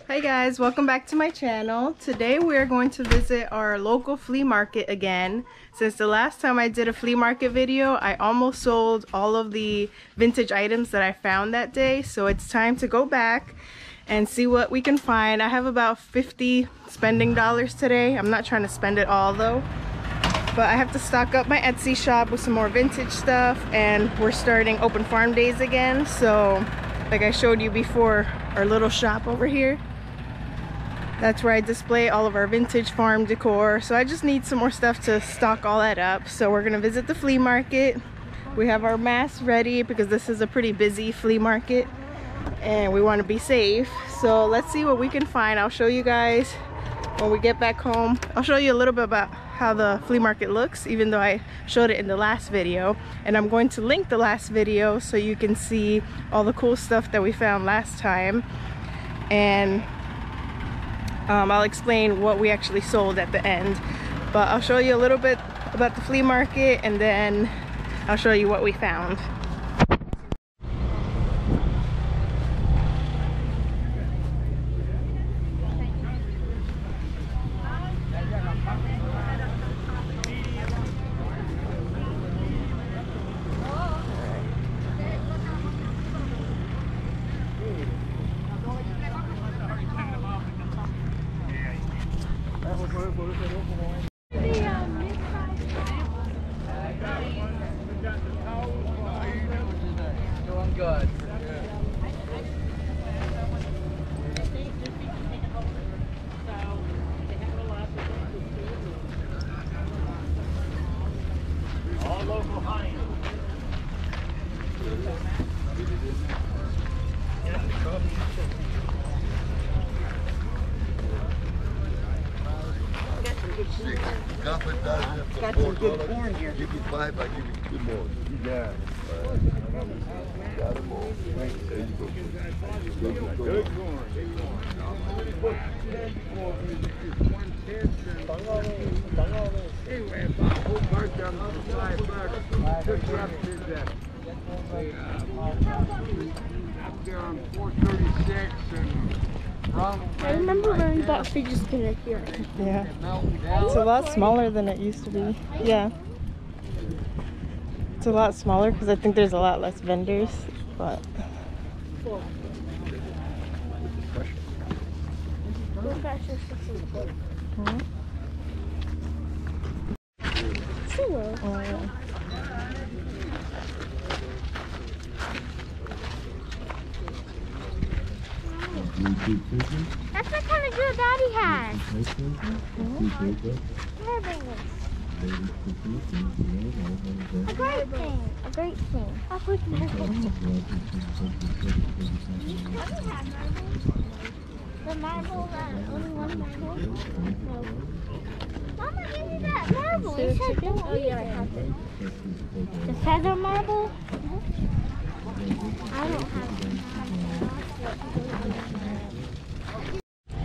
Hi guys, welcome back to my channel. Today we are going to visit our local flea market again. Since the last time I did a flea market video, I almost sold all of the vintage items that I found that day. So it's time to go back and see what we can find. I have about 50 spending dollars today. I'm not trying to spend it all though. But I have to stock up my Etsy shop with some more vintage stuff, and we're starting open farm days again. So like I showed you before, our little shop over here, that's where I display all of our vintage farm decor. So I just need some more stuff to stock all that up. So we're gonna visit the flea market. We have our masks ready because this is a pretty busy flea market and we want to be safe. So let's see what we can find. I'll show you guys when we get back home. I'll show you a little bit about how the flea market looks, even though I showed it in the last video. And I'm going to link the last video so you can see all the cool stuff that we found last time. And I'll explain what we actually sold at the end. But I'll show you a little bit about the flea market and then I'll show you what we found. Doing good. All local honey. Got some good corn here. Give me 5, I give you 2 more. Yeah. Got them all. There you go. Good corn. Anyway, about a whole bunch of them for $5. Took you up to that. Up there on 436 and I remember when we bought fidget spinner here. Yeah, it's a lot smaller than it used to be. Yeah, it's a lot smaller because I think there's a lot less vendors, but That's what kind of good Daddy has. A great thing. A great thing. A great marble. The marble, only one marble? No. Mama, give me that marble. You said don't. Oh yeah, I have it. The feather marble? I don't have it.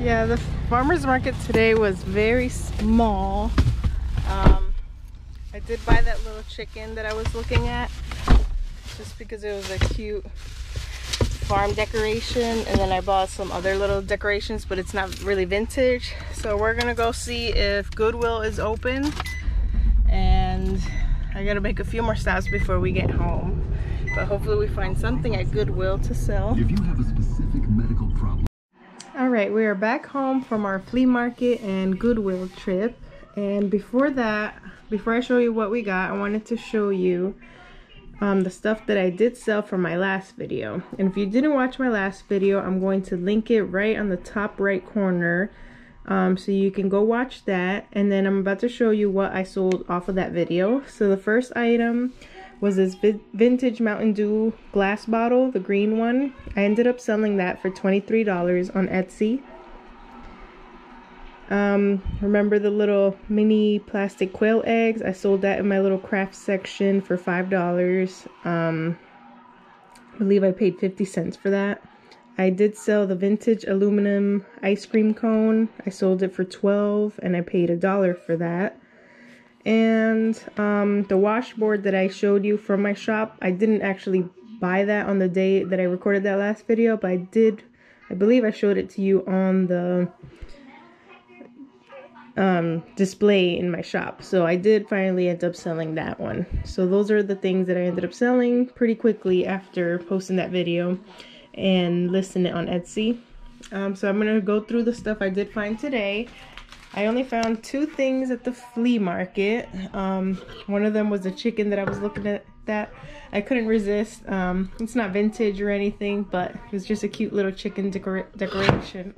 yeah, the farmer's market today was very small. I did buy that little chicken that I was looking at just because it was a cute farm decoration, and then I bought some other little decorations, but it's not really vintage. So we're gonna go see if Goodwill is open, and I gotta make a few more stops before we get home, but hopefully we find something at Goodwill to sell. If you have a specific medical problem. Alright, we are back home from our flea market and Goodwill trip, and before I show you what we got, I wanted to show you the stuff that I did sell from my last video. And if you didn't watch my last video, I'm going to link it right on the top right corner, so you can go watch that. And then I'm about to show you what I sold off of that video. So the first item was this vintage Mountain Dew glass bottle, the green one. I ended up selling that for $23 on Etsy. Remember the little mini plastic quail eggs? I sold that in my little craft section for $5. I believe I paid 50 cents for that. I did sell the vintage aluminum ice cream cone. I sold it for $12 and I paid $1 for that. And the washboard that I showed you from my shop, I didn't actually buy that on the day that I recorded that last video, but I believe I showed it to you on the display in my shop. So I did finally end up selling that one. So those are the things that I ended up selling pretty quickly after posting that video and listing it on Etsy. So I'm gonna go through the stuff I did find today. I only found 2 things at the flea market. One of them was a chicken that I was looking at that I couldn't resist. It's not vintage or anything, but it was just a cute little chicken decoration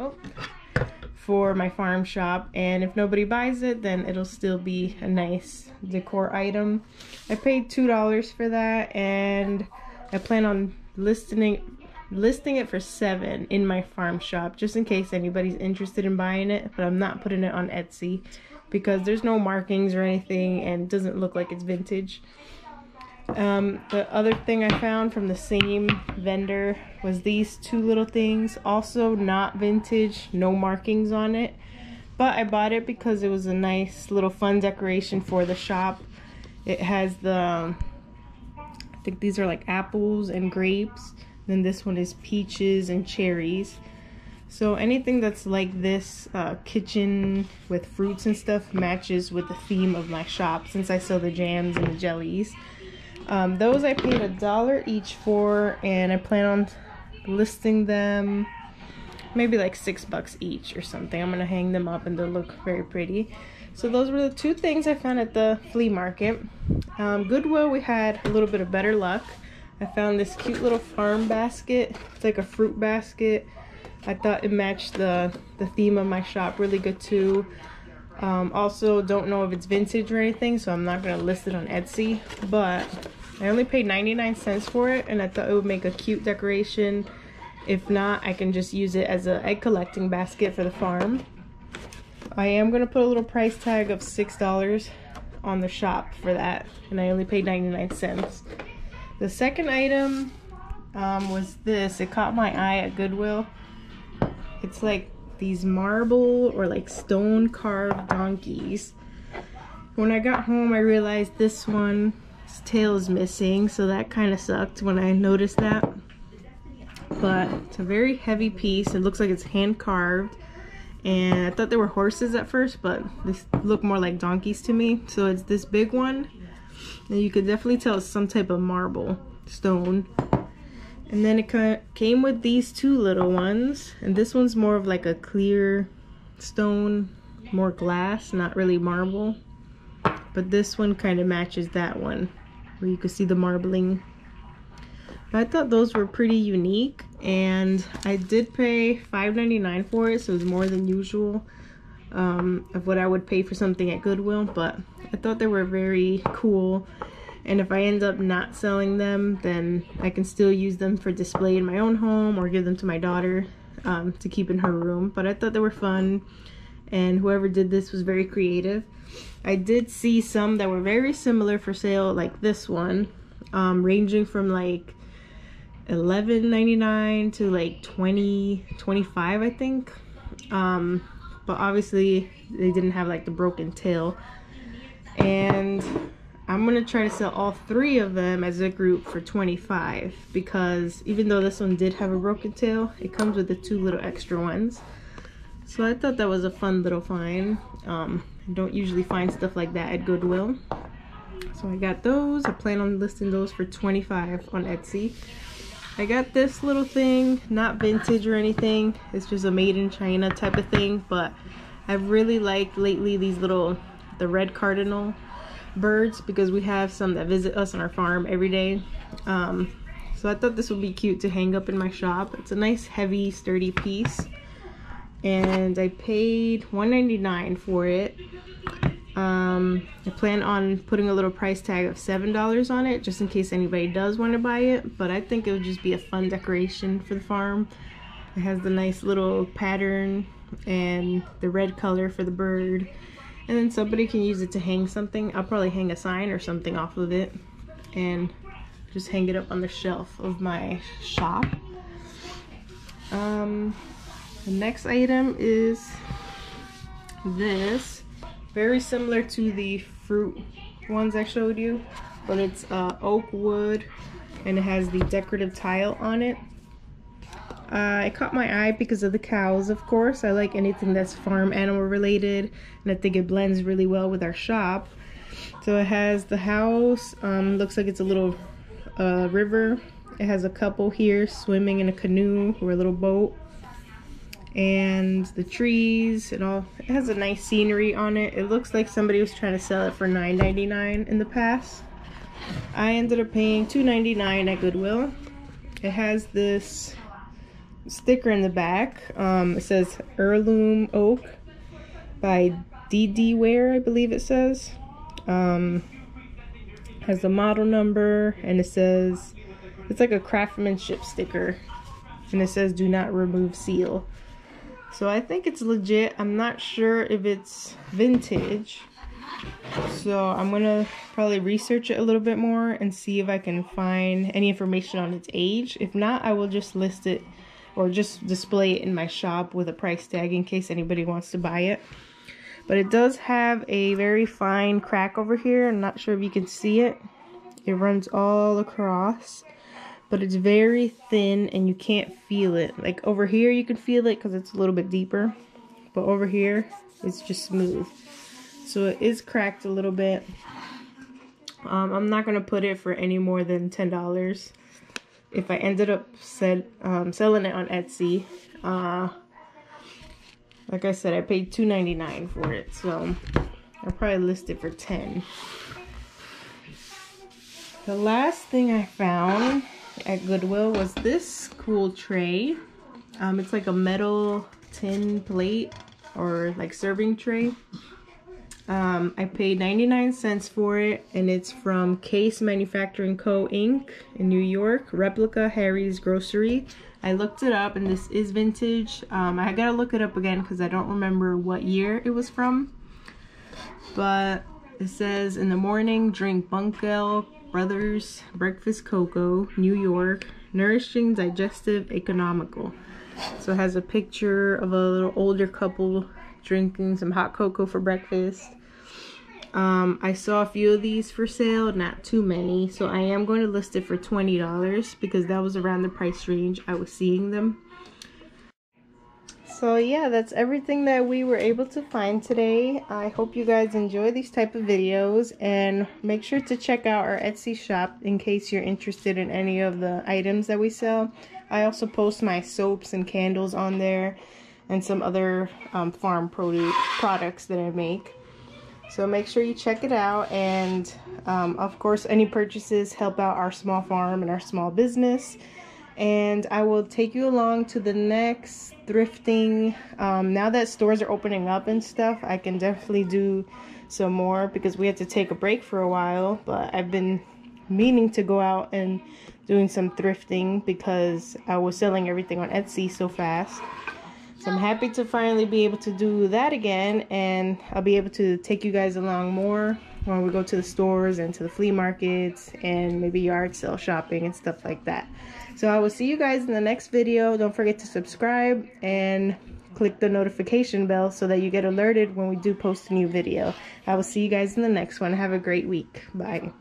for my farm shop, and if nobody buys it, then it'll still be a nice decor item. I paid $2 for that, and I plan on listing it for $7 in my farm shop, just in case anybody's interested in buying it. But I'm not putting it on Etsy because there's no markings or anything, and it doesn't look like it's vintage. The other thing I found from the same vendor was these 2 little things, also not vintage, no markings on it, but I bought it because it was a nice little fun decoration for the shop. It has the, I think these are like apples and grapes, then this one is peaches and cherries. So anything that's like this kitchen with fruits and stuff matches with the theme of my shop, since I sell the jams and the jellies. Those I paid $1 each for, and I plan on listing them maybe like $6 each or something. I'm gonna hang them up and they'll look very pretty. So those were the 2 things I found at the flea market. Goodwill, we had a little bit of better luck. I found this cute little farm basket. It's like a fruit basket. I thought it matched the theme of my shop really good too. Also don't know if it's vintage or anything, so I'm not gonna list it on Etsy, but I only paid 99 cents for it, and I thought it would make a cute decoration. If not, I can just use it as an egg collecting basket for the farm. I am gonna put a little price tag of $6 on the shop for that, and I only paid 99 cents. The second item was this. It caught my eye at Goodwill. It's like these marble or like stone carved donkeys. When I got home, I realized this one's tail is missing, so that kind of sucked when I noticed that. But it's a very heavy piece. It looks like it's hand carved, and I thought they were horses at first, but they look more like donkeys to me. So it's this big one, and you could definitely tell it's some type of marble stone. And then it came with these 2 little ones, and this one's more of like a clear stone, more glass, not really marble. But this one kind of matches that one, where you can see the marbling. But I thought those were pretty unique, and I did pay $5.99 for it, so it's more than usual of what I would pay for something at Goodwill. But I thought they were very cool. And if I end up not selling them, then I can still use them for display in my own home or give them to my daughter to keep in her room. But I thought they were fun, and whoever did this was very creative. I did see some that were very similar for sale, like this one, ranging from like $11.99 to like $20.25, I think. But obviously they didn't have like the broken tail. And I'm gonna try to sell all 3 of them as a group for $25, because even though this one did have a broken tail, it comes with the 2 little extra ones. So I thought that was a fun little find. I don't usually find stuff like that at Goodwill. So I got those. I plan on listing those for $25 on Etsy. I got this little thing, not vintage or anything. It's just a made in China type of thing, but I've really liked lately these the red Cardinal Birds, because we have some that visit us on our farm every day. So I thought this would be cute to hang up in my shop. It's a nice heavy sturdy piece, and I paid $1.99 for it. I plan on putting a little price tag of $7 on it, just in case anybody does want to buy it, but I think it would just be a fun decoration for the farm. It has the nice little pattern and the red color for the bird, and then somebody can use it to hang something. I'll probably hang a sign or something off of it and just hang it up on the shelf of my shop. The next item is this, very similar to the fruit ones I showed you, but it's oak wood and it has the decorative tile on it. It caught my eye because of the cows, of course. I like anything that's farm animal related, and I think it blends really well with our shop. So it has the house, looks like it's a little river. It has a couple here swimming in a canoe or a little boat, and the trees and all. It has a nice scenery on it. It looks like somebody was trying to sell it for $9.99 in the past. I ended up paying $2.99 at Goodwill. It has this sticker in the back. It says Heirloom Oak by DD Ware, I believe it says. Has the model number, and it says it's like a craftsmanship sticker, and it says do not remove seal. So I think it's legit. I'm not sure if it's vintage, so I'm gonna probably research it a little bit more and see if I can find any information on its age. If not, I will just list it or just display it in my shop with a price tag in case anybody wants to buy it. But it does have a very fine crack over here. I'm not sure if you can see it. It runs all across, but it's very thin and you can't feel it. Like over here you can feel it because it's a little bit deeper, but over here it's just smooth. So it is cracked a little bit. I'm not gonna put it for any more than $10. If I ended up selling it on Etsy, like I said, I paid $2.99 for it, so I'll probably list it for $10. The last thing I found at Goodwill was this cool tray. It's like a metal tin plate or like serving tray. I paid 99 cents for it, and it's from Case Manufacturing Co. Inc. in New York, replica Harry's Grocery. I looked it up, and this is vintage. I gotta look it up again because I don't remember what year it was from. But it says, in the morning, drink Bunkel Brothers Breakfast Cocoa, New York, nourishing, digestive, economical. So it has a picture of a little older couple drinking some hot cocoa for breakfast. I saw a few of these for sale, not too many, so I am going to list it for $20 because that was around the price range I was seeing them. So yeah, that's everything that we were able to find today. I hope you guys enjoy these type of videos, and make sure to check out our Etsy shop in case you're interested in any of the items that we sell. I also post my soaps and candles on there, and some other farm produce products that I make. So make sure you check it out, and of course any purchases help out our small farm and our small business. And I will take you along to the next thrifting. Now that stores are opening up and stuff, I can definitely do some more because we had to take a break for a while, but I've been meaning to go out and doing some thrifting because I was selling everything on Etsy so fast. So I'm happy to finally be able to do that again, and I'll be able to take you guys along more when we go to the stores and to the flea markets and maybe yard sale shopping and stuff like that. So I will see you guys in the next video. Don't forget to subscribe and click the notification bell so that you get alerted when we do post a new video. I will see you guys in the next one. Have a great week. Bye.